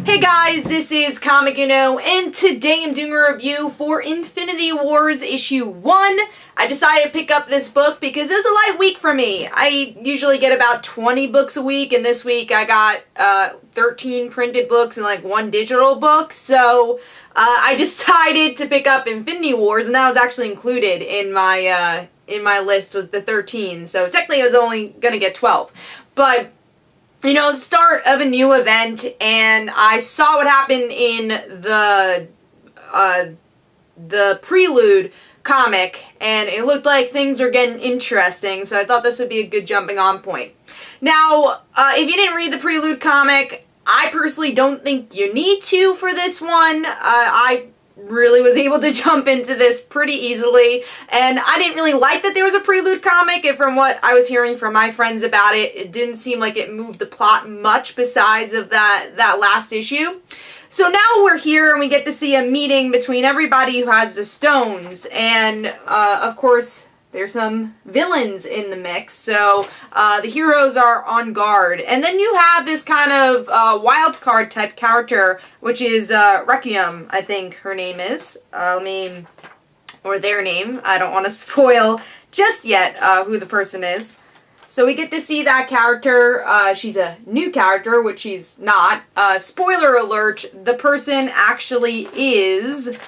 Hey guys, this is Comic Uno, and today I'm doing a review for Infinity Wars issue 1. I decided to pick up this book because it was a light week for me. I usually get about 20 books a week, and this week I got 13 printed books and like 1 digital book, so I decided to pick up Infinity Wars, and that was actually included in my list was the 13, so technically I was only gonna get 12. But you know, start of a new event, and I saw what happened in the Prelude comic, and it looked like things are getting interesting, so I thought this would be a good jumping on point. Now, if you didn't read the Prelude comic, I personally don't think you need to for this one. I really was able to jump into this pretty easily, and I didn't really like that there was a Prelude comic, and from what I was hearing from my friends about it, it didn't seem like it moved the plot much besides of that last issue. So now we're here and we get to see a meeting between everybody who has the stones, and of course there's some villains in the mix, so the heroes are on guard. And then you have this kind of wild card type character, which is Requiem, I think her name is. Or their name. I don't want to spoil just yet who the person is. So we get to see that character. She's a new character, which she's not. Spoiler alert, the person actually is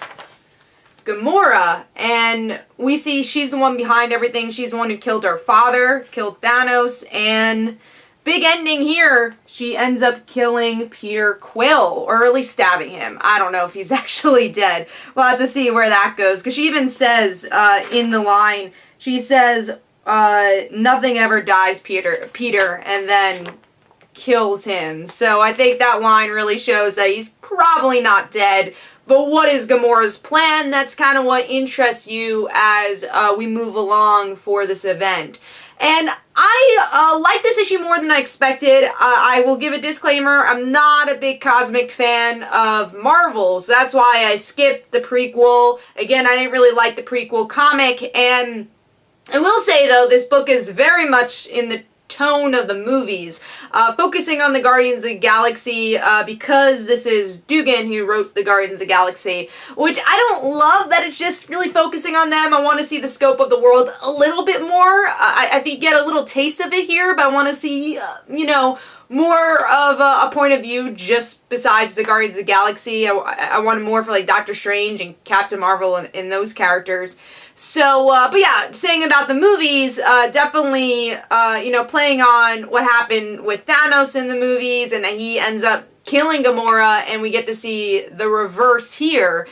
Gamora, and we see she's the one behind everything. She's the one who killed her father, killed Thanos, and big ending here, she ends up killing Peter Quill, or at least stabbing him. I don't know if he's actually dead. We'll have to see where that goes, because she even says in the line, she says, nothing ever dies, Peter, and then kills him. So I think that line really shows that he's probably not dead. But what is Gamora's plan? That's kind of what interests you as we move along for this event. And I like this issue more than I expected. I will give a disclaimer, I'm not a big cosmic fan of Marvel, so that's why I skipped the prequel. Again, I didn't really like the prequel comic, and I will say though, this book is very much in the tone of the movies, focusing on the Guardians of the Galaxy, because this is Dugan who wrote the Guardians of the Galaxy, which I don't love that it's just really focusing on them. I want to see the scope of the world a little bit more. I think you get a little taste of it here, but I want to see, you know, more of a point of view just besides the Guardians of the Galaxy. I wanted more for like Doctor Strange and Captain Marvel and those characters. So, but yeah, saying about the movies, definitely, you know, playing on what happened with Thanos in the movies, and that he ends up killing Gamora, and we get to see the reverse here.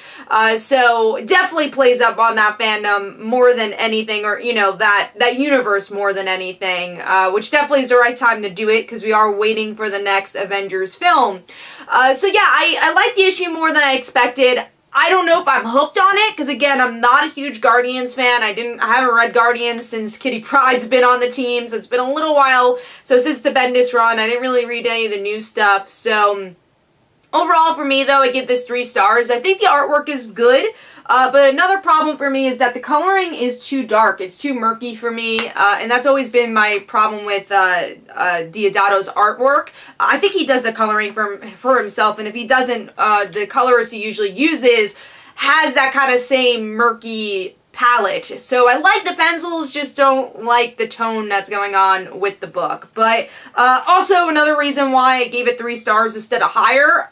So definitely plays up on that fandom more than anything, or, you know, that universe more than anything, which definitely is the right time to do it, because we are waiting for the next Avengers film. So yeah, I like the issue more than I expected. I don't know if I'm hooked on it, because again, I'm not a huge Guardians fan. I haven't read Guardians since Kitty Pryde's been on the team, so it's been a little while. So since the Bendis run, I didn't really read any of the new stuff. So overall for me though, I give this 3 stars. I think the artwork is good, but another problem for me is that the coloring is too dark. It's too murky for me, and that's always been my problem with Deodato's artwork. I think he does the coloring for himself, and if he doesn't, the colorist he usually uses has that kind of same murky palette. So I like the pencils, just don't like the tone that's going on with the book. But also another reason why I gave it 3 stars instead of higher,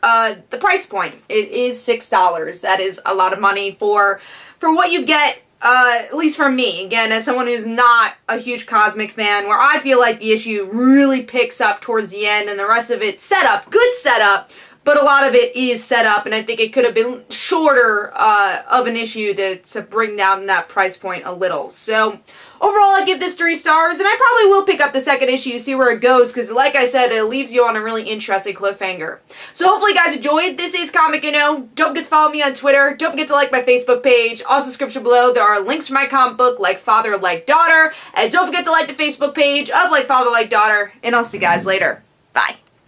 the price point. It is $6. That is a lot of money for what you get, at least from me. Again, as someone who's not a huge cosmic fan, where I feel like the issue really picks up towards the end and the rest of it good setup, but a lot of it is set up, and I think it could have been shorter of an issue to bring down that price point a little. So overall, I give this 3 stars, and I probably will pick up the second issue, see where it goes, because like I said, it leaves you on a really interesting cliffhanger. So hopefully you guys enjoyed. This is Comic Uno. Don't forget to follow me on Twitter. Don't forget to like my Facebook page. Also, description below, there are links for my comic book, Like Father, Like Daughter. And don't forget to like the Facebook page of Like Father, Like Daughter. And I'll see you guys later. Bye.